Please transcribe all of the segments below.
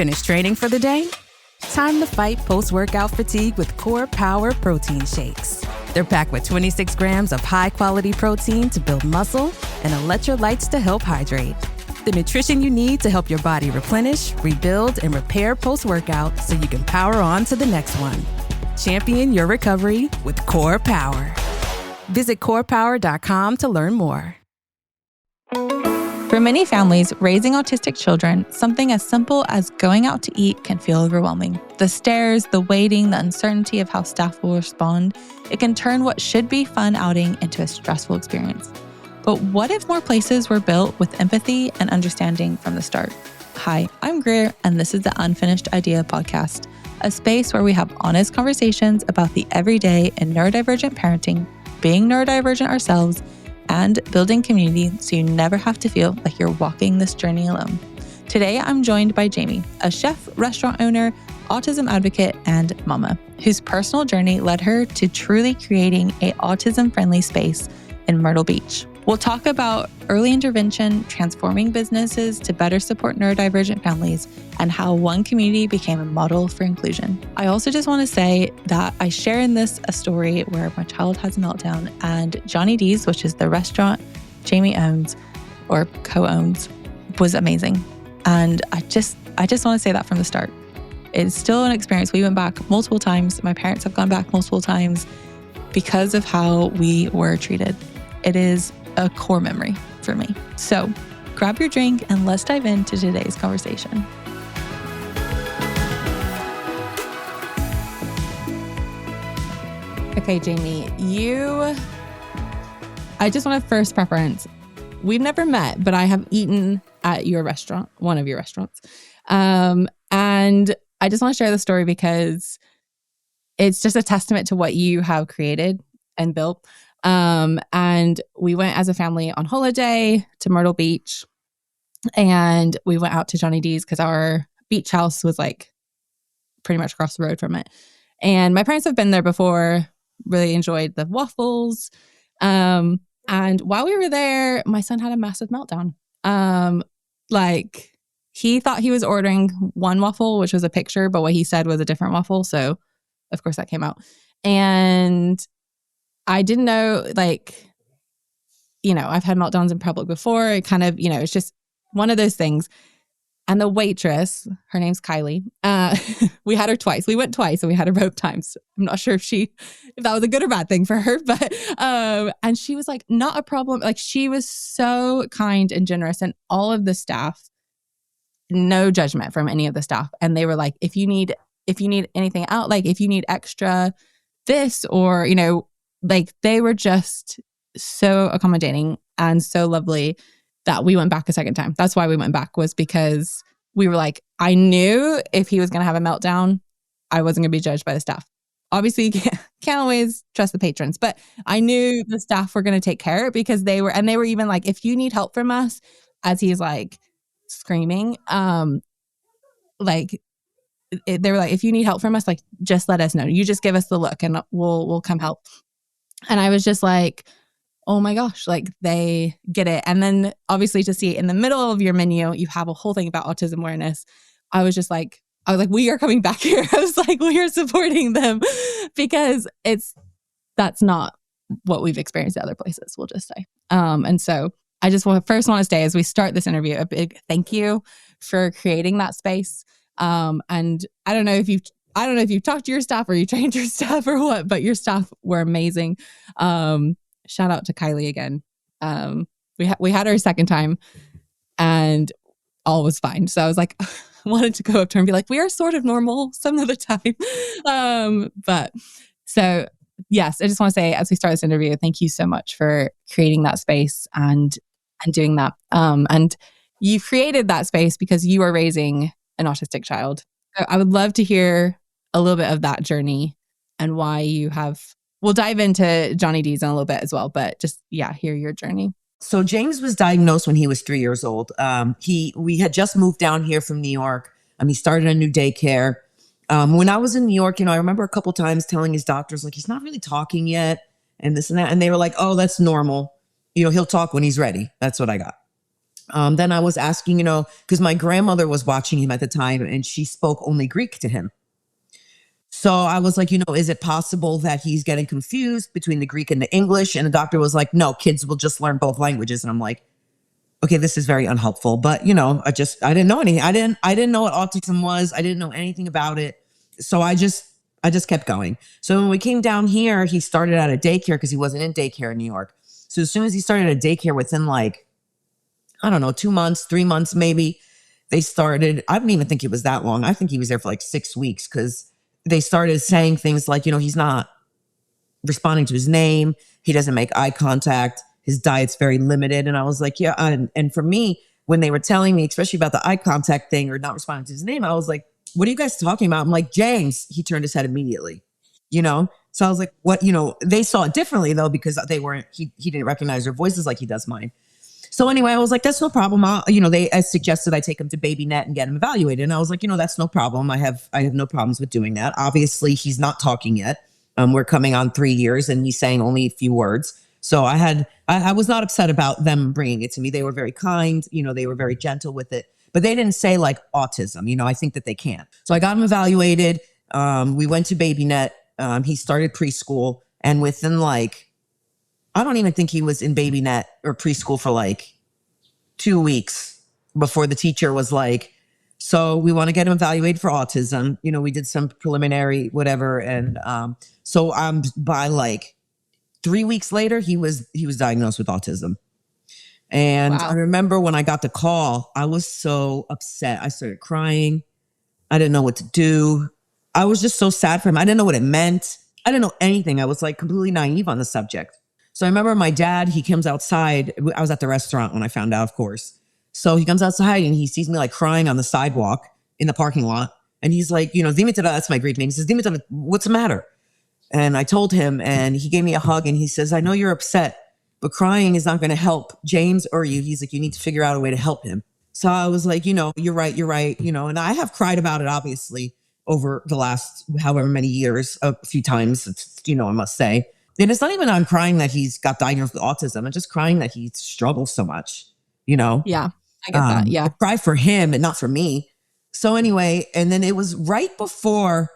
Finished training for the day? Time to fight post-workout fatigue with Core Power Protein Shakes. They're packed with 26 grams of high-quality protein to build muscle and electrolytes to help hydrate. The nutrition you need to help your body replenish, rebuild, and repair post-workout so you can power on to the next one. Champion your recovery with Core Power. Visit corepower.com to learn more. For many families, raising autistic children, something as simple as going out to eat can feel overwhelming. The stares, the waiting, the uncertainty of how staff will respond, it can turn what should be fun outing into a stressful experience. But what if more places were built with empathy and understanding from the start? Hi, I'm Greer, and this is the Unfinished Idea podcast, a space where we have honest conversations about the everyday in neurodivergent parenting, being neurodivergent ourselves, and building community so you never have to feel like you're walking this journey alone. Today, I'm joined by Jamie, a chef, restaurant owner, autism advocate, and mama, whose personal journey led her to truly creating an autism-friendly space in Myrtle Beach. We'll talk about early intervention, transforming businesses to better support neurodivergent families, and how one community became a model for inclusion. I also just want to say that I share in this a story where my child has a meltdown, and Johnny D's, which is the restaurant Jamie owns or co-owns, was amazing. And I just want to say that from the start. It's still an experience. We went back multiple times. My parents have gone back multiple times because of how we were treated. It is a core memory for me. So grab your drink and let's dive into today's conversation. Okay, Jamie, I just want to first preference. We've never met, but I have eaten at your restaurant, one of your restaurants. And I just want to share the story because it's just a testament to what you have created and built. And we went as a family on holiday to Myrtle Beach, and we went out to Johnny D's because our beach house was like pretty much across the road from it. And my parents have been there before, really enjoyed the waffles. And while we were there, my son had a massive meltdown. He thought he was ordering one waffle, which was a picture, but what he said was a different waffle. So of course that came out. And I didn't know, I've had meltdowns in public before. It kind of, it's just one of those things. And the waitress, her name's Kylie. We had her twice. We went twice and we had her both times. I'm not sure if that was a good or bad thing for her, but, and she was like, not a problem. Like, she was so kind and generous, and all of the staff, no judgment from any of the staff. And they were like, if you need anything out, like if you need extra this or, they were just so accommodating and so lovely that we went back a second time. That's why we went back, was because we were like, I knew if he was going to have a meltdown, I wasn't going to be judged by the staff. Obviously, you can't always trust the patrons, but I knew the staff were going to take care because they were even like, if you need help from us, as he's like screaming, they were like, if you need help from us, like, just let us know. You just give us the look and we'll come help. And I was just like, oh my gosh, like, they get it. And then obviously to see in the middle of your menu, you have a whole thing about autism awareness. I was like, we are coming back here. I was like, we are supporting them because that's not what we've experienced at other places, we'll just say. And so I just first want to say, as we start this interview, a big thank you for creating that space. And I don't know if you've talked to your staff or you trained your staff or what, but your staff were amazing. Shout out to Kylie again. We had her a second time and all was fine. So I was like, wanted to go up to her and be like, we are sort of normal some of the time. But so yes, I just want to say, as we start this interview, thank you so much for creating that space and doing that. And you created that space because you are raising an autistic child. So I would love to hear a little bit of that journey and why you have. We'll dive into Johnny D's in a little bit as well, but just, hear your journey. So James was diagnosed when he was 3 years old. We had just moved down here from New York. He started a new daycare. When I was in New York, I remember a couple times telling his doctors, like, he's not really talking yet and this and that. And they were like, oh, that's normal. He'll talk when he's ready. That's what I got. Then I was asking, because my grandmother was watching him at the time and she spoke only Greek to him. So I was like, is it possible that he's getting confused between the Greek and the English? And the doctor was like, no, kids will just learn both languages. And I'm like, okay, this is very unhelpful. But I didn't know anything. I didn't know what autism was. I didn't know anything about it. So I just kept going. So when we came down here, he started at a daycare because he wasn't in daycare in New York. So as soon as he started at a daycare, within 2 months, 3 months, maybe, they started, I don't even think it was that long. I think he was there for 6 weeks because they started saying things like, he's not responding to his name. He doesn't make eye contact. His diet's very limited. And I was like, yeah. And for me, when they were telling me, especially about the eye contact thing or not responding to his name, I was like, what are you guys talking about? I'm like, James. He turned his head immediately, So I was like, what, they saw it differently though, because he didn't recognize their voices like he does mine. So anyway, I was like, that's no problem. They suggested I take him to BabyNet and get him evaluated. And I was like, that's no problem. I have no problems with doing that. Obviously, he's not talking yet. We're coming on 3 years and he's saying only a few words. So I was not upset about them bringing it to me. They were very kind. They were very gentle with it. But they didn't say autism. I think that they can't. So I got him evaluated. We went to BabyNet. He started preschool. And within I don't even think he was in BabyNet or preschool for 2 weeks before the teacher was like, so we want to get him evaluated for autism. We did some preliminary whatever. And so by 3 weeks later, he was diagnosed with autism. And wow. I remember when I got the call, I was so upset. I started crying. I didn't know what to do. I was just so sad for him. I didn't know what it meant. I didn't know anything. I was completely naive on the subject. So I remember my dad, he comes outside. I was at the restaurant when I found out, of course. So he comes outside and he sees me crying on the sidewalk in the parking lot. And he's like, Dimitar, that's my Greek name. He says, Dimitar, what's the matter? And I told him and he gave me a hug and he says, I know you're upset, but crying is not going to help James or you. He's like, you need to figure out a way to help him. So I was like, you're right. And I have cried about it, obviously, over the last however many years, a few times, I must say. And it's not even I'm crying that he's got diagnosed with autism. I'm just crying that he struggles so much, Yeah, I get that. Yeah. I cry for him and not for me. So anyway, and then it was right before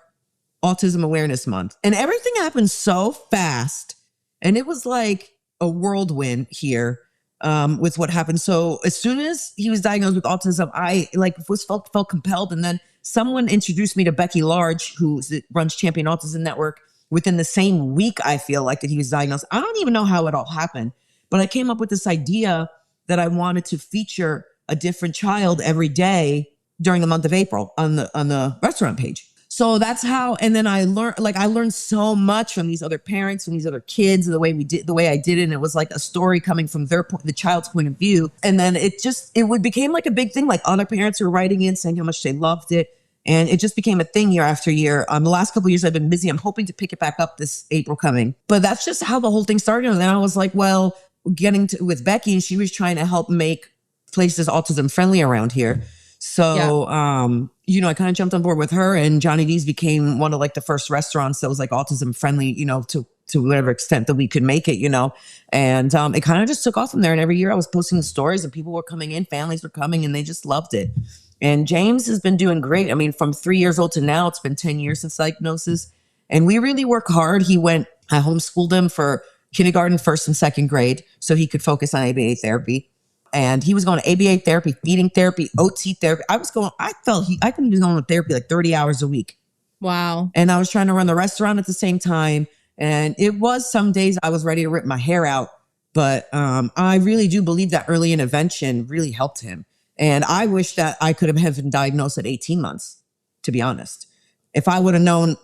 Autism Awareness Month. And everything happened so fast. And it was like a whirlwind here with what happened. So as soon as he was diagnosed with autism, I felt compelled. And then someone introduced me to Becky Large, who runs Champion Autism Network. Within the same week, I feel like that he was diagnosed. I don't even know how it all happened, but I came up with this idea that I wanted to feature a different child every day during the month of April on the restaurant page. So that's how, and then I learned so much from these other parents, from these other kids, the way I did it. And it was like a story coming from the child's point of view. And then it became like a big thing. Like other parents were writing in saying how much they loved it. And it just became a thing year after year. The last couple of years I've been busy. I'm hoping to pick it back up this April coming. But that's just how the whole thing started. And then I was like, well, with Becky, and she was trying to help make places autism friendly around here. So, I kind of jumped on board with her, and Johnny D's became one of the first restaurants that was autism friendly, to whatever extent that we could make it, and it kind of just took off from there. And every year I was posting stories and people were coming in, families were coming, and they just loved it. And James has been doing great. I mean, from 3 years old to now, it's been 10 years since diagnosis. And we really work hard. I homeschooled him for kindergarten, first and second grade, so he could focus on ABA therapy. And he was going to ABA therapy, feeding therapy, OT therapy. I think he was going to therapy 30 hours a week. Wow. And I was trying to run the restaurant at the same time. And it was some days I was ready to rip my hair out. But I really do believe that early intervention really helped him. And I wish that I could have been diagnosed at 18 months, to be honest. If I would have known,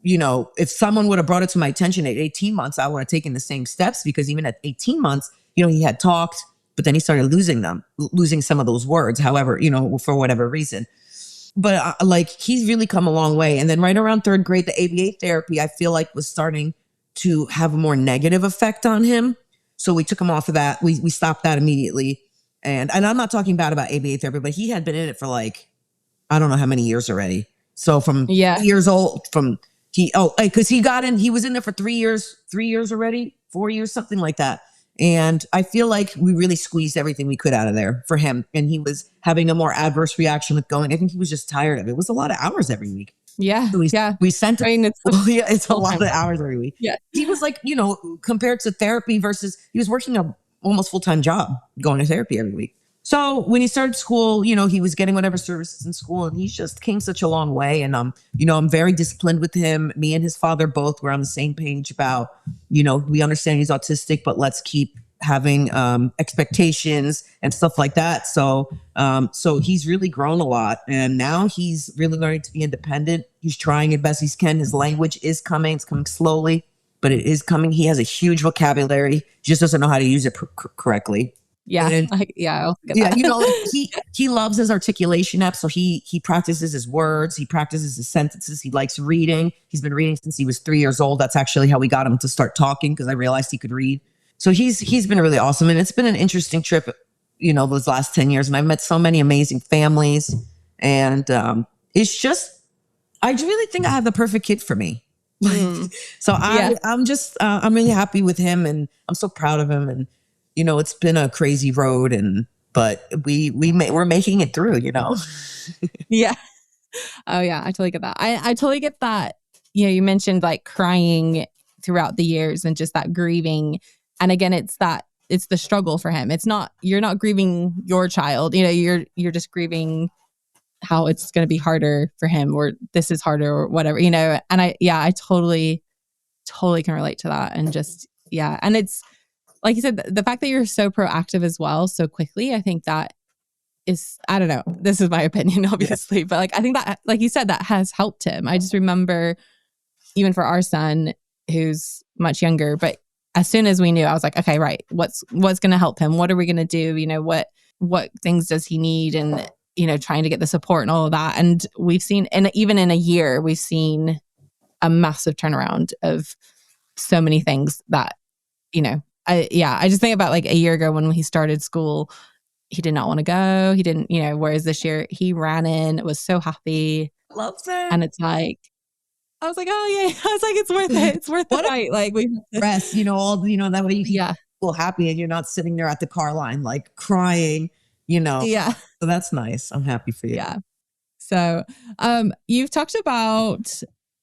if someone would have brought it to my attention at 18 months, I would have taken the same steps, because even at 18 months, he had talked, but then he started losing some of those words, however, for whatever reason. But he's really come a long way. And then right around third grade, the ABA therapy, I feel like was starting to have a more negative effect on him. So we took him off of that. We stopped that immediately. And I'm not talking bad about ABA therapy, but he had been in it for I don't know how many years already. So from 8 years old, because he was in there for 3 years already, 4 years, something like that. And I feel like we really squeezed everything we could out of there for him. And he was having a more adverse reaction with going. I think he was just tired of it. It was a lot of hours every week. Yeah. So we sent him. I mean, it's it's a lot of hours every week. Yeah. He was like, compared to therapy versus he was working a almost full-time job going to therapy every week. So when he started school, he was getting whatever services in school, and he's just came such a long way. And I'm very disciplined with him. Me and his father both were on the same page about, we understand he's autistic, but let's keep having expectations and stuff like that. So he's really grown a lot, and now he's really learning to be independent. He's trying as best he can. His language is coming. It's coming slowly, but it is coming. He has a huge vocabulary. He just doesn't know how to use it correctly. Yeah. I'll get that. He loves his articulation app. So he practices his words. He practices his sentences. He likes reading. He's been reading since he was 3 years old. That's actually how we got him to start talking, because I realized he could read. So he's been really awesome. And it's been an interesting trip, those last 10 years. And I've met so many amazing families. And it's just, I really think I have the perfect kid for me. So I'm really happy with him, and I'm so proud of him. And, it's been a crazy road, but we're making it through, Yeah. Oh yeah. I totally get that. I totally get that. You mentioned like crying throughout the years and just that grieving. And again, it's the struggle for him. You're not grieving your child, you're just grieving how it's going to be harder for him, or this is harder, or whatever, and I totally can relate to that. And just, and it's, like you said, the fact that you're so proactive as well, so quickly, I think that is, I don't know, this is my opinion, obviously, but like, I think that, like you said, that has helped him. I just remember even for our son, who's much younger, but as soon as we knew, I was like, okay, right. What's going to help him? What are we going to do? What things does he need? And, trying to get the support and all of that. And we've seen, and even in a year, we've seen a massive turnaround of so many things that, I just think about like a year ago when he started school, he did not want to go. He didn't, whereas this year he ran in, was so happy. Loves it. And it's like, I was like, oh yeah. I was like, it's worth it. It's worth the fight. Like we rest, that way you feel happy and you're not sitting there at the car line, like crying, Yeah. So that's nice. I'm happy for you. Yeah. So, you've talked about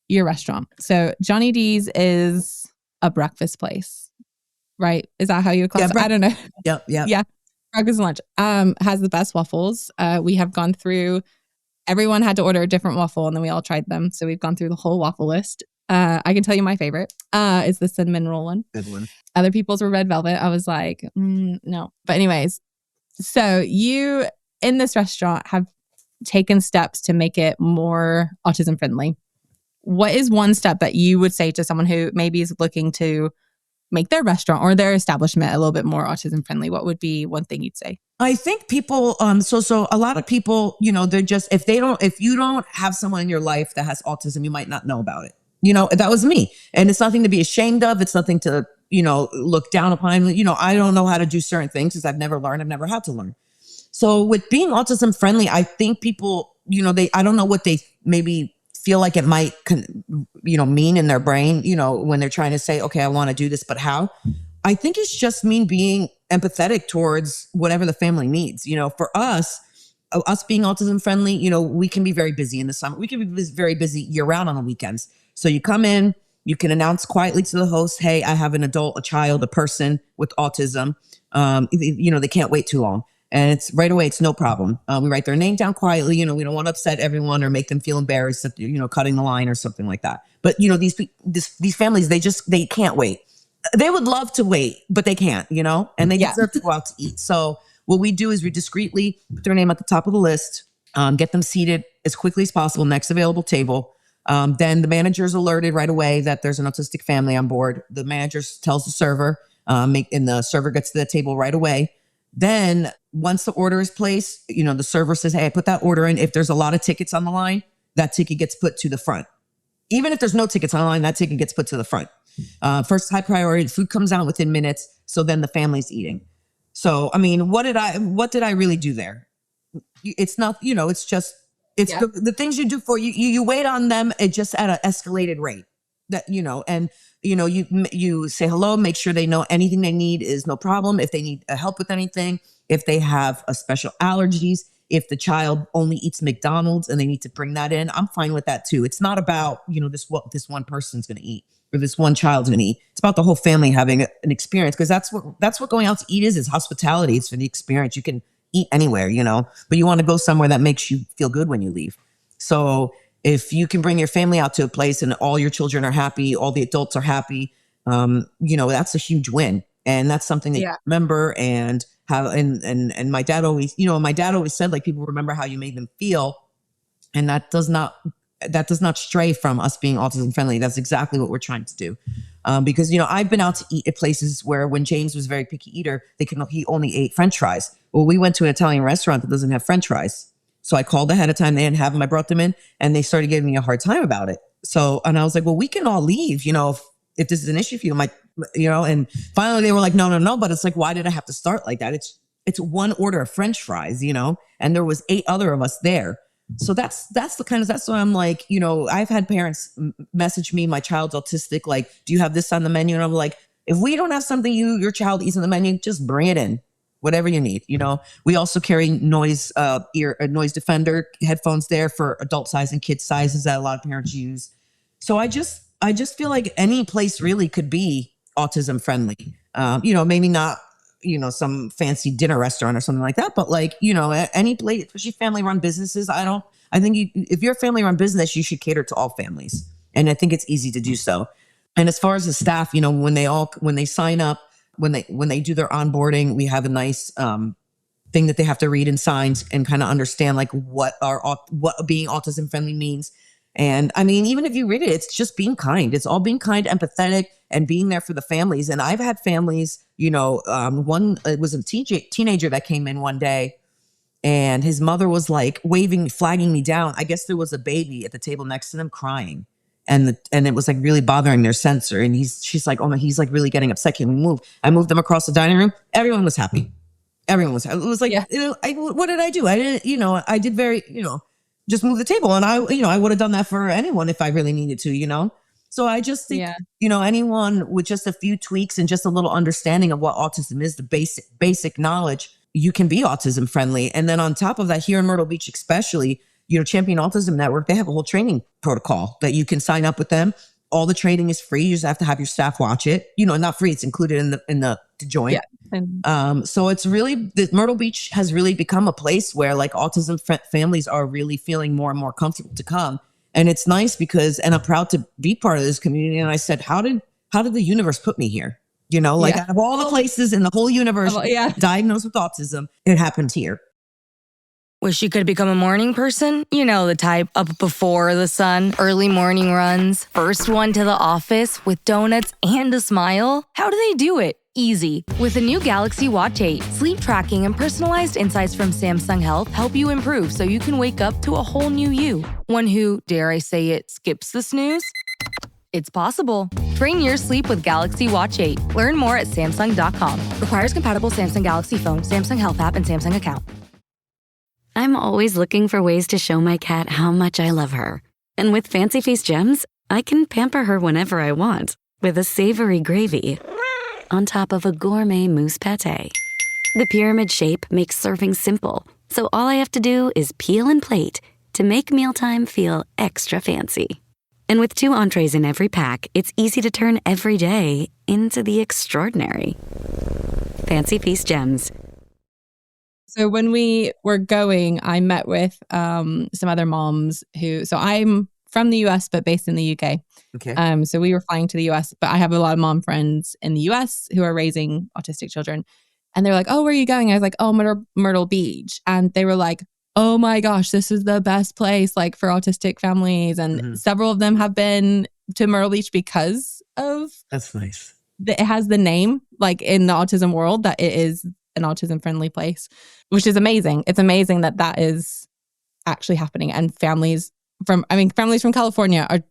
your restaurant. So Johnny D's is a breakfast place, right? Is that how you class it? I don't know. Yep. Yeah. Breakfast and lunch. Has the best waffles. We have gone through, everyone had to order a different waffle and then we all tried them. So we've gone through the whole waffle list. I can tell you my favorite is the cinnamon roll one. Good one. Other people's were red velvet. I was like, no. But anyways, so you in this restaurant have taken steps to make it more autism friendly. What is one step that you would say to someone who maybe is looking to make their restaurant or their establishment a little bit more autism friendly? What would be one thing you'd say? I think people, so a lot of people, they're just, if you don't have someone in your life that has autism, you might not know about it. That was me. And it's nothing to be ashamed of. It's nothing to, look down upon. I don't know how to do certain things because I've never learned. I've never had to learn. So with being autism friendly, I think people, I don't know what they maybe feel like it might, mean in their brain, when they're trying to say, okay, I want to do this, but how? I think it's just being empathetic towards whatever the family needs. For us being autism friendly, we can be very busy in the summer. We can be very busy year round on the weekends. So you come in, you can announce quietly to the host, hey, I have an adult, a child, a person with autism. They can't wait too long. And it's right away, it's no problem. We write their name down quietly. We don't want to upset everyone or make them feel embarrassed that, cutting the line or something like that. But, these families, they can't wait. They would love to wait, but they can't, and they deserve to go out to eat. So what we do is we discreetly put their name at the top of the list, get them seated as quickly as possible, next available table. Then the manager is alerted right away that there's an autistic family on board. The manager tells the server, and the server gets to the table right away. Then once the order is placed, the server says, hey, I put that order in. If there's a lot of tickets on the line, that ticket gets put to the front. Even if there's no tickets on the line, that ticket gets put to the front. First high priority, the food comes out within minutes. So then the family's eating. So, what did I really do there? It's not, it's just, it's the things you do for you wait on them just at an escalated rate that, and you say hello, make sure they know anything they need is no problem. If they need help with anything, if they have a special allergies, if the child only eats McDonald's and they need to bring that in, I'm fine with that too. It's not about, this what this one person's going to eat or this one child's going to eat. It's about the whole family having an experience, because that's what going out to eat is hospitality. It's for the experience. You can eat anywhere, but you want to go somewhere that makes you feel good when you leave. So if you can bring your family out to a place and all your children are happy, all the adults are happy, that's a huge win. And that's something that you remember. And how, and my dad always said, like, people remember how you made them feel. And that does not stray from us being autism friendly. That's exactly what we're trying to do. Because, I've been out to eat at places where when James was a very picky eater, he only ate French fries. Well, we went to an Italian restaurant that doesn't have French fries. So I called ahead of time. They didn't have them. I brought them in and they started giving me a hard time about it. So, and I was like, well, we can all leave, if this is an issue for you, and finally they were like, no. But it's like, why did I have to start like that? It's one order of French fries, and there was 8 other of us there. So that's why I'm like, I've had parents message me, my child's autistic, like, do you have this on the menu? And I'm like, if we don't have something your child eats on the menu, just bring it in. Whatever you need, We also carry noise defender headphones there for adult size and kid sizes that a lot of parents use. So I just feel like any place really could be autism friendly. Maybe not, some fancy dinner restaurant or something like that, but like, any place, especially family run businesses. I think if you're a family run business, you should cater to all families. And I think it's easy to do so. And as far as the staff, when they sign up, when they do their onboarding, we have a nice thing that they have to read and sign and kind of understand like what being autism friendly means. And I mean, even if you read it, it's just being kind. It's all being kind, empathetic, and being there for the families. And I've had families, it was a teenager that came in one day and his mother was like flagging me down. I guess there was a baby at the table next to them crying. And it was like really bothering their sensor. And she's like, oh my, he's like really getting upset. Can we move? I moved them across the dining room. Everyone was happy. Everyone was happy. It was like, what did I do? I didn't, I did very, just move the table. And I would have done that for anyone if I really needed to, So I just think, anyone with just a few tweaks and just a little understanding of what autism is, the basic knowledge, you can be autism friendly. And then on top of that, here in Myrtle Beach, especially, Champion Autism Network, they have a whole training protocol that you can sign up with them. All the training is free. You just have to have your staff watch it. Not free. It's included in the to join. Yeah. So it's really, Myrtle Beach has really become a place where like autism families are really feeling more and more comfortable to come. And it's nice and I'm proud to be part of this community. And I said, how did the universe put me here? Out of all the places in the whole universe diagnosed with autism, it happened here. Wish you could become a morning person? The type, up before the sun, early morning runs, first one to the office with donuts and a smile. How do they do it? Easy. With the new Galaxy Watch 8, sleep tracking and personalized insights from Samsung Health help you improve so you can wake up to a whole new you. One who, dare I say it, skips the snooze? It's possible. Train your sleep with Galaxy Watch 8. Learn more at Samsung.com. Requires compatible Samsung Galaxy phone, Samsung Health app, and Samsung account. I'm always looking for ways to show my cat how much I love her. And with Fancy Feast Gems, I can pamper her whenever I want with a savory gravy on top of a gourmet mousse pâté. The pyramid shape makes serving simple, so all I have to do is peel and plate to make mealtime feel extra fancy. And with 2 entrees in every pack, it's easy to turn every day into the extraordinary. Fancy Feast Gems. So when we were going, I met with some other moms so I'm from the US, but based in the UK. Okay. So we were flying to the US, but I have a lot of mom friends in the US who are raising autistic children. And they were like, oh, where are you going? I was like, oh, Myrtle Beach. And they were like, oh my gosh, this is the best place like for autistic families. And several of them have been to Myrtle Beach because of... That's nice. It has the name like in the autism world that it is an autism friendly place, which is amazing. It's amazing that is actually happening. And families from California are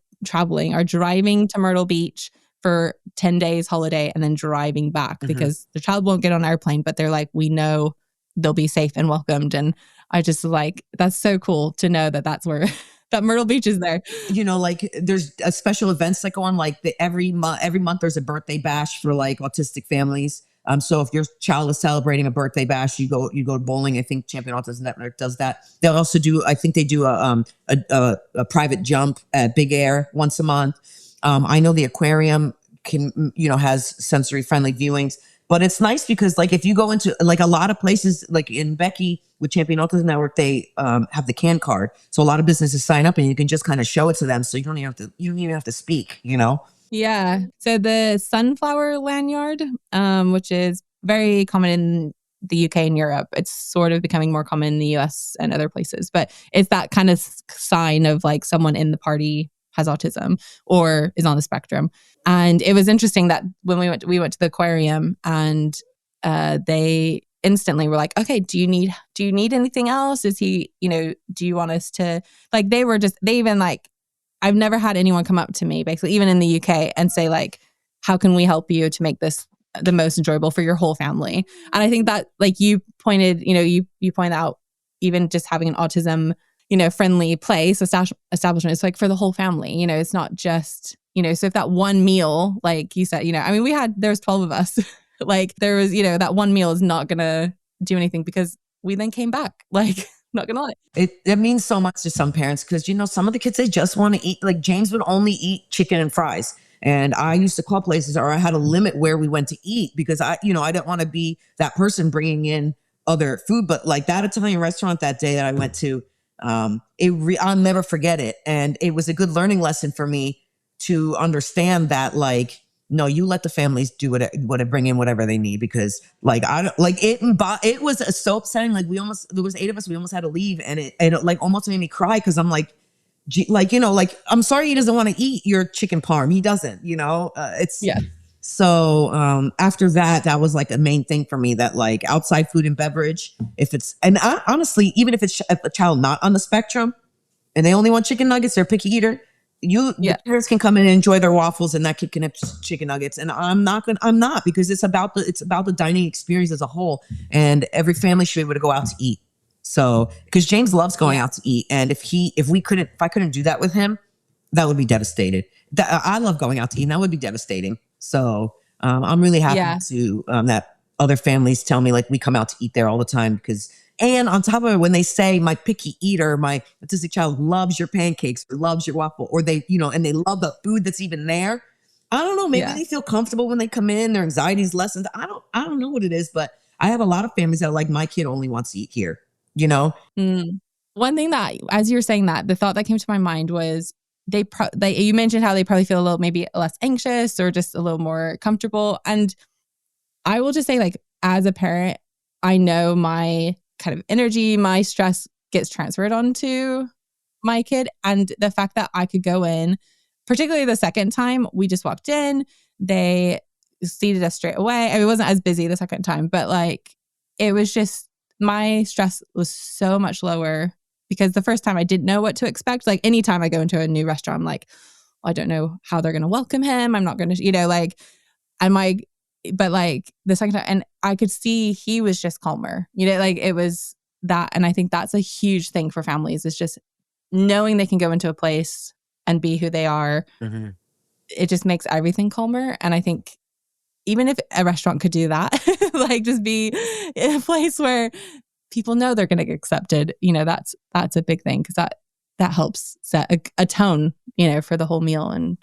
driving to Myrtle Beach for 10 days holiday and then driving back because the child won't get on an airplane, but they're like, we know they'll be safe and welcomed. And I just like, that's so cool to know that that's where that Myrtle Beach is there. You know, like there's special events that go on, like every month there's a birthday bash for like autistic families. So if your child is celebrating a birthday bash, you go bowling. I think Champion Autism Network does that. They'll also do, I think they do a private jump at Big Air once a month. I know the aquarium has sensory friendly viewings, but it's nice because like if you go into like a lot of places, like in Becky with Champion Autism Network, they have the CAN card. So a lot of businesses sign up and you can just kind of show it to them. So you don't even have to speak, you know? Yeah. So the sunflower lanyard, which is very common in the UK and Europe, it's sort of becoming more common in the US and other places, but it's that kind of sign of like someone in the party has autism or is on the spectrum. And it was interesting that when we went to the aquarium and they instantly were like, okay, do you need anything else? Is he, do you want us to, like, they even like, I've never had anyone come up to me, basically, even in the UK, and say like, how can we help you to make this the most enjoyable for your whole family? And I think that, like you pointed, you point out, even just having an autism, friendly place, establishment, it's like for the whole family, it's not just, so if that one meal, like you said, there's 12 of us, like there was, that one meal is not going to do anything because we then came back, like, not gonna lie. It means so much to some parents because, some of the kids, they just want to eat. Like James would only eat chicken and fries. And I used to call places, or I had a limit where we went to eat because I didn't want to be that person bringing in other food. But like that Italian restaurant that day that I went to, I'll never forget it. And it was a good learning lesson for me to understand that, like, no, you let the families do what bring in whatever they need, because like it was so upsetting. Like there was 8 of us, we almost had to leave, and it like almost made me cry because I'm like, I'm sorry he doesn't want to eat your chicken parm. He doesn't, it's yeah. So after that was like a main thing for me, that like outside food and beverage, honestly, even if it's a child not on the spectrum and they only want chicken nuggets, they're a picky eater. The parents can come in and enjoy their waffles, and that kid can have chicken nuggets. And I'm not, because it's about the dining experience as a whole. And every family should be able to go out to eat. So, because James loves going out to eat. And if I couldn't do that with him, that would be devastated. I love going out to eat, and that would be devastating. So, I'm really happy to, that other families tell me like we come out to eat there all the time, and on top of it, when they say my picky eater, my autistic child loves your pancakes or loves your waffle, or they, and they love the food that's even there. I don't know. Maybe they feel comfortable when they come in, their anxiety's lessened. I don't know what it is, but I have a lot of families that are like, my kid only wants to eat here, One thing that, as you were saying that, the thought that came to my mind was you mentioned how they probably feel a little, maybe less anxious or just a little more comfortable. And I will just say, like, as a parent, I know my kind of energy, my stress gets transferred onto my kid. And the fact that I could go in, particularly the second time, we just walked in, they seated us straight away. It wasn't as busy the second time, but like, it was just, my stress was so much lower because the first time I didn't know what to expect. Like anytime I go into a new restaurant, I'm like, I don't know how they're going to welcome him. I'm not going to, but like the second time, and I could see he was just calmer, like it was that. And I think that's a huge thing for families, is just knowing they can go into a place and be who they are. Mm-hmm. It just makes everything calmer. And I think even if a restaurant could do that, like just be in a place where people know they're going to get accepted, that's a big thing, because that helps set a tone, for the whole meal. And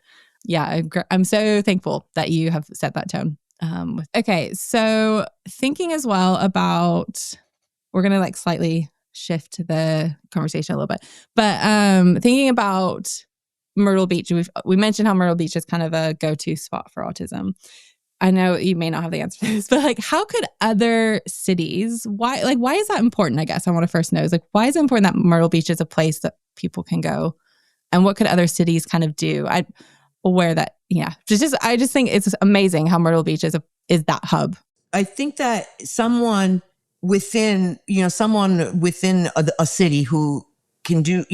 yeah, I'm so thankful that you have set that tone. Okay, so thinking as well about, we're going to like slightly shift the conversation a little bit, but thinking about Myrtle Beach, we mentioned how Myrtle Beach is kind of a go-to spot for autism. I know you may not have the answer to this, but like, how could other cities, why is that important? I guess I want to first know is like, why is it important that Myrtle Beach is a place that people can go, and what could other cities kind of do? I just think it's amazing how Myrtle Beach is that hub. I think that someone within a city who can do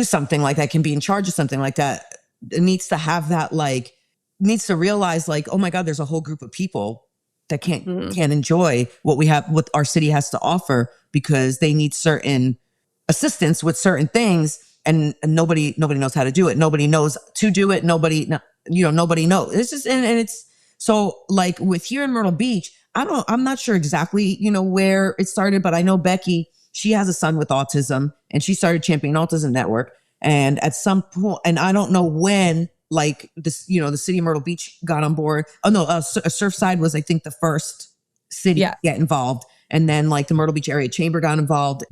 something like that, can be in charge of something like that, needs to have that, like, needs to realize like, oh my God, there's a whole group of people that can't enjoy what our city has to offer, because they need certain assistance with certain things. and nobody knows how to do it. Nobody knows to do it. Nobody knows. It's just, and it's so like with here in Myrtle Beach, I'm not sure exactly, where it started, but I know Becky, she has a son with autism and she started championing Autism Network. And at some point, and I don't know when, like this, the city of Myrtle Beach got on board. Oh no, Surfside was, I think, the first city to get involved. And then like the Myrtle Beach Area Chamber got involved,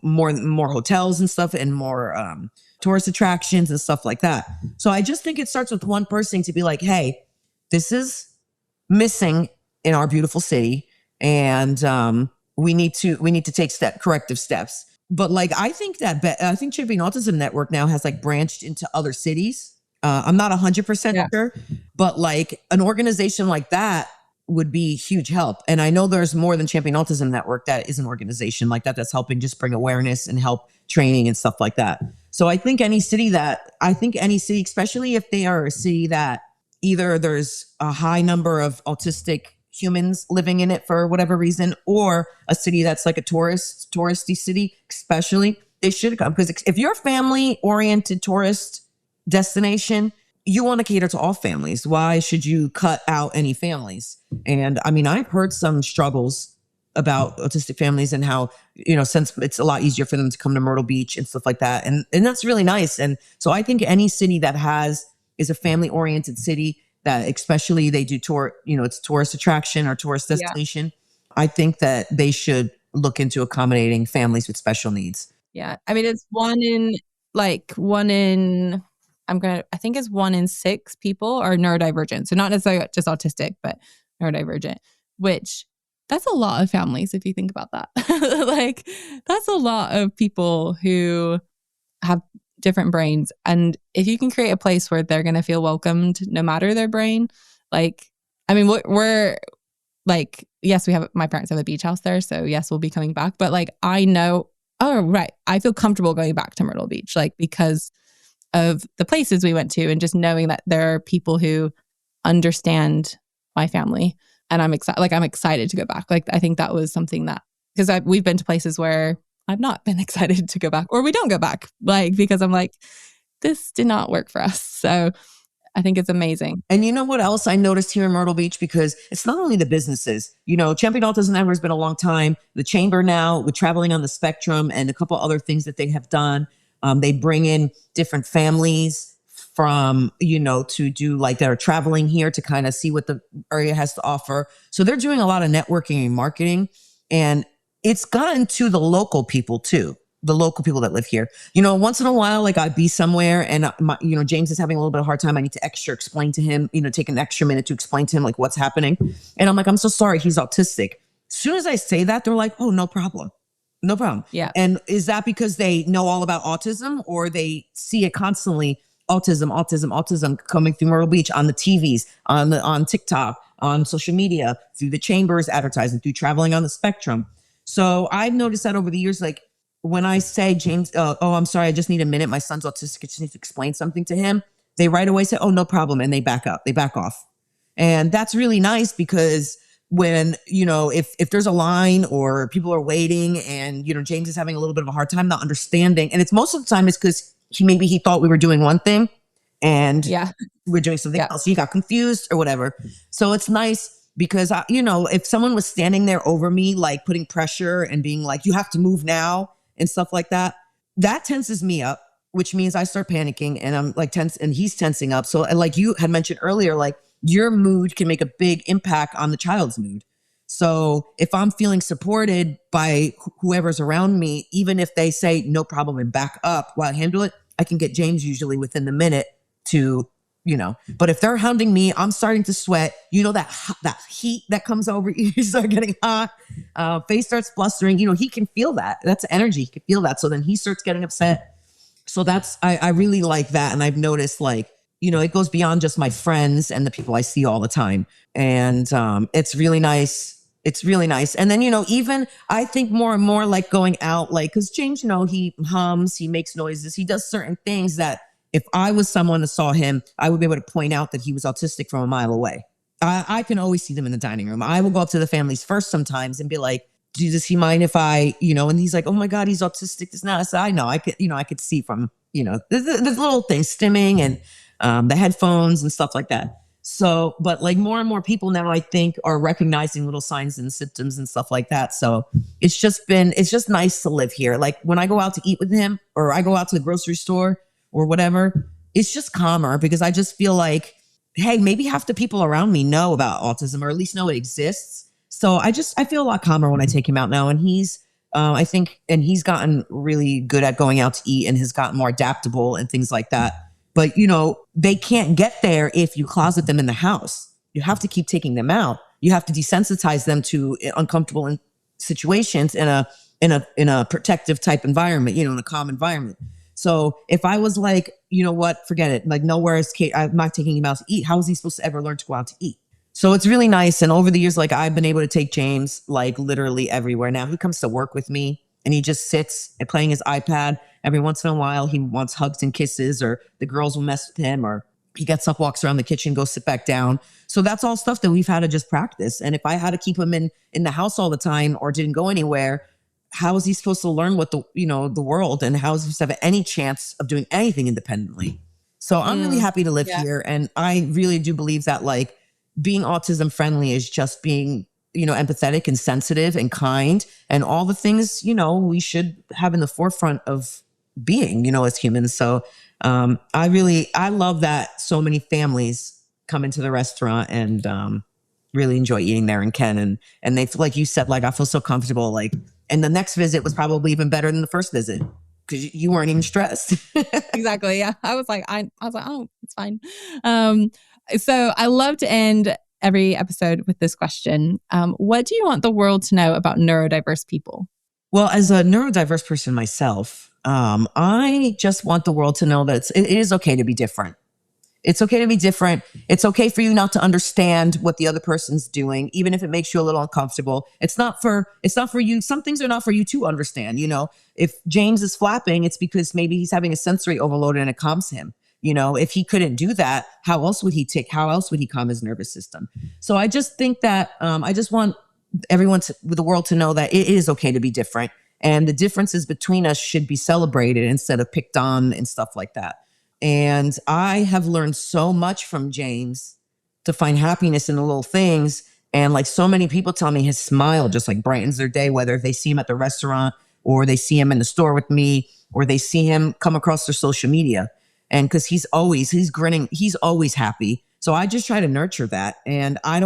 more hotels and stuff and more tourist attractions and stuff like that. So I just think it starts with one person to be like, hey, this is missing in our beautiful city. And we need to take corrective steps. But like, I think Champion Autism Network now has like branched into other cities. I'm not 100% sure, but like an organization like that would be huge help. And I know there's more than Champion Autism Network that is an organization like that that's helping just bring awareness and help training and stuff like that. So I think any city, especially if they are a city that either there's a high number of autistic humans living in it for whatever reason, or a city that's like a touristy city, especially, they should come. Because if you're a family-oriented tourist destination, you want to cater to all families. Why should you cut out any families? And I mean, I've heard some struggles about autistic families and how, since it's a lot easier for them to come to Myrtle Beach and stuff like that. And that's really nice. And so I think any city that is a family-oriented city that especially they do it's tourist attraction or tourist destination. I think that they should look into accommodating families with special needs. Yeah. I mean, it's one in 6 people are neurodivergent. So not necessarily just autistic, but neurodivergent, which that's a lot of families if you think about that. Like, that's a lot of people who have different brains. And if you can create a place where they're going to feel welcomed no matter their brain, like, I mean, we're like, yes, my parents have a beach house there. So yes, we'll be coming back. But like, I know, I feel comfortable going back to Myrtle Beach, like, because of the places we went to and just knowing that there are people who understand my family. And I'm excited to go back. Like, I think that was something that, because we've been to places where I've not been excited to go back, or we don't go back, like, because I'm like, this did not work for us. So I think it's amazing. And you know what else I noticed here in Myrtle Beach? Because it's not only the businesses, Champion Autism Network has been a long time. The Chamber now with Traveling on the Spectrum and a couple other things that they have done. They bring in different families from, to do like that are traveling here to kind of see what the area has to offer. So they're doing a lot of networking and marketing, and it's gotten to the local people too. The local people that live here, once in a while, like I'd be somewhere and James is having a little bit of a hard time. I need to explain to him, take an extra minute to explain to him like what's happening. And I'm like, I'm so sorry, he's autistic. As soon as I say that, they're like, oh, no problem. No problem. Yeah. And is that because they know all about autism, or they see it constantly? Autism coming through Myrtle Beach on the TVs, on TikTok, on social media, through the Chamber's advertising, through Traveling on the Spectrum. So I've noticed that over the years, like when I say, James, I'm sorry, I just need a minute. My son's autistic. I just need to explain something to him. They right away say, oh, no problem. And they back off. And that's really nice, because when, if there's a line or people are waiting and, James is having a little bit of a hard time not understanding. And it's most of the time it's because he thought we were doing one thing and we're doing something else. He got confused or whatever. So it's nice because, if someone was standing there over me, like putting pressure and being like, you have to move now and stuff like that, that tenses me up, which means I start panicking and I'm like tense and he's tensing up. So like you had mentioned earlier, like your mood can make a big impact on the child's mood. So if I'm feeling supported by whoever's around me, even if they say no problem and back up while I handle it, I can get James usually within the minute to, but if they're hounding me, I'm starting to sweat, that heat that comes over you, you start getting hot, face starts blustering, he can feel that. That's energy. He can feel that. So then he starts getting upset. So I really like that. And I've noticed like, it goes beyond just my friends and the people I see all the time. And it's really nice. It's really nice. And then, even I think more and more like going out, like, because James, he hums, he makes noises, he does certain things that if I was someone that saw him, I would be able to point out that he was autistic from a mile away. I can always see them in the dining room. I will go up to the families first sometimes and be like, does he mind if I, and he's like, oh my God, he's autistic. This now. I said, I know, I could see from there's little things, stimming and the headphones and stuff like that. So, but like more and more people now, I think, are recognizing little signs and symptoms and stuff like that. So it's just nice to live here. Like when I go out to eat with him, or I go out to the grocery store or whatever, it's just calmer because I just feel like, hey, maybe half the people around me know about autism, or at least know it exists. So I feel a lot calmer when I take him out now. And he's gotten really good at going out to eat and has gotten more adaptable and things like that. But, they can't get there if you closet them in the house. You have to keep taking them out. You have to desensitize them to uncomfortable situations in a protective type environment, in a calm environment. So if I was like, you know what, forget it. Like, nowhere is Kate. I'm not taking him out to eat. How is he supposed to ever learn to go out to eat? So it's really nice. And over the years, like, I've been able to take James like literally everywhere. Now he comes to work with me and he just sits and playing his iPad. Every once in a while, he wants hugs and kisses, or the girls will mess with him, or he gets up, walks around the kitchen, goes sit back down. So that's all stuff that we've had to just practice. And if I had to keep him in the house all the time or didn't go anywhere, how is he supposed to learn what the world, and how is he supposed to have any chance of doing anything independently? So I'm really happy to live here. And I really do believe that like being autism friendly is just being, empathetic and sensitive and kind, and all the things, we should have in the forefront of being, as humans. So I love that so many families come into the restaurant and really enjoy eating there and can. And they feel, like you said, like, I feel so comfortable. Like, and the next visit was probably even better than the first visit because you weren't even stressed. Exactly. Yeah. I was like, oh, it's fine. So I love to end every episode with this question. What do you want the world to know about neurodiverse people? Well, as a neurodiverse person myself, I just want the world to know that it is okay to be different. It's okay to be different. It's okay for you not to understand what the other person's doing, even if it makes you a little uncomfortable. It's not for you. Some things are not for you to understand. If James is flapping, it's because maybe he's having a sensory overload and it calms him. If he couldn't do that, how else would he calm his nervous system? So I just think that, I just want the world to know that it is okay to be different. And the differences between us should be celebrated instead of picked on and stuff like that. And I have learned so much from James to find happiness in the little things. And like so many people tell me, his smile just like brightens their day, whether they see him at the restaurant or they see him in the store with me, or they see him come across their social media. And because he's grinning, he's always happy. So I just try to nurture that. And I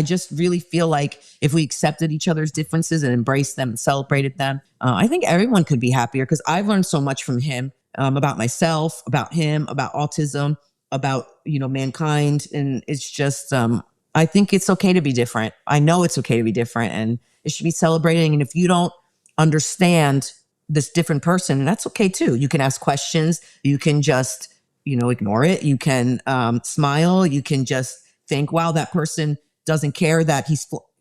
just really feel like if we accepted each other's differences and embraced them and celebrated them, I think everyone could be happier, because I've learned so much from him, about myself, about him, about autism, about, mankind. And it's just, I think it's okay to be different. I know it's okay to be different, and it should be celebrating. And if you don't understand this different person, that's okay too. You can ask questions. You can just, ignore it. You can smile. You can just think, wow, that person doesn't care that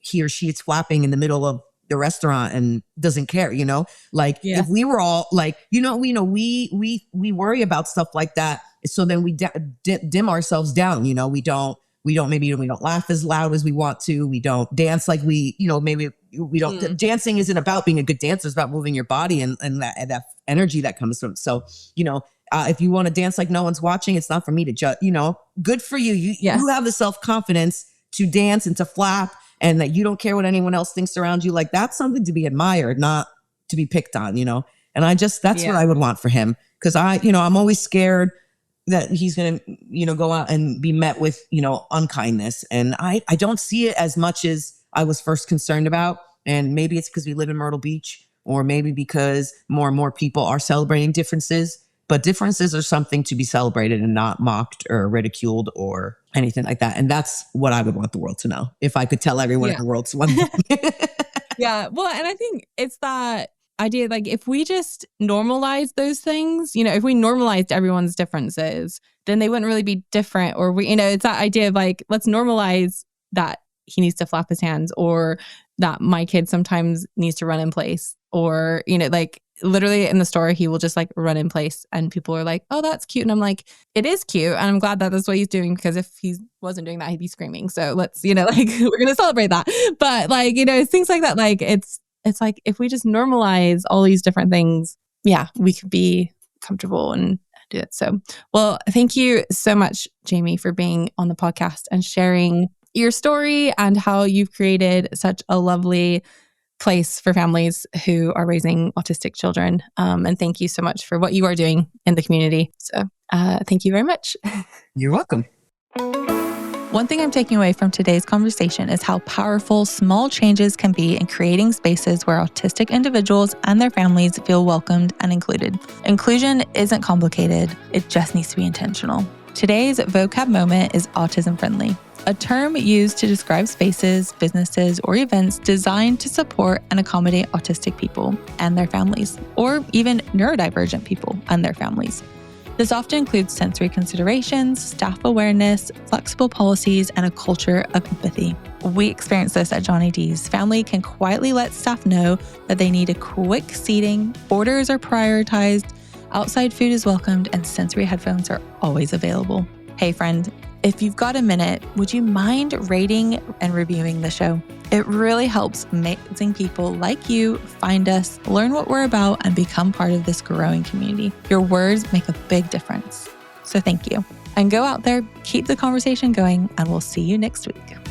he or she is flapping in the middle of the restaurant and doesn't care, if we were all like, we worry about stuff like that. So then we dim ourselves down. We don't laugh as loud as we want to. We don't dance like maybe we don't. Dancing isn't about being a good dancer. It's about moving your body and that energy that comes from. So, if you want to dance like no one's watching, it's not for me to judge, good for you. You have the self-confidence to dance and to flap, and that you don't care what anyone else thinks around you. Like, that's something to be admired, not to be picked on, and that's what I would want for him. Cause I'm always scared that he's going to, go out and be met with, unkindness. And I don't see it as much as I was first concerned about. And maybe it's because we live in Myrtle Beach, or maybe because more and more people are celebrating differences. But differences are something to be celebrated and not mocked or ridiculed or anything like that. And that's what I would want the world to know, if I could tell everyone in the world one thing. Yeah. Well, and I think it's that idea, like, if we just normalize those things, if we normalized everyone's differences, then they wouldn't really be different. Or it's that idea of like, let's normalize that he needs to flap his hands, or that my kid sometimes needs to run in place, or, literally in the store, he will just like run in place, and people are like, oh, that's cute. And I'm like, it is cute. And I'm glad that that's what he's doing, because if he wasn't doing that, he'd be screaming. So let's, we're going to celebrate that. But things like that, like, it's like, if we just normalize all these different things, we could be comfortable and do it. So, well, thank you so much, Jamie, for being on the podcast and sharing your story and how you've created such a lovely place for families who are raising autistic children. And thank you so much for what you are doing in the community. So thank you very much. You're welcome. One thing I'm taking away from today's conversation is how powerful small changes can be in creating spaces where autistic individuals and their families feel welcomed and included. Inclusion isn't complicated, it just needs to be intentional. Today's vocab moment is autism-friendly, a term used to describe spaces, businesses, or events designed to support and accommodate autistic people and their families, or even neurodivergent people and their families. This often includes sensory considerations, staff awareness, flexible policies, and a culture of empathy. We experience this at Johnny D's. Family can quietly let staff know that they need a quick seating, orders are prioritized, outside food is welcomed, and sensory headphones are always available. Hey friend, if you've got a minute, would you mind rating and reviewing the show? It really helps amazing people like you find us, learn what we're about, and become part of this growing community. Your words make a big difference. So thank you. And go out there, keep the conversation going, and we'll see you next week.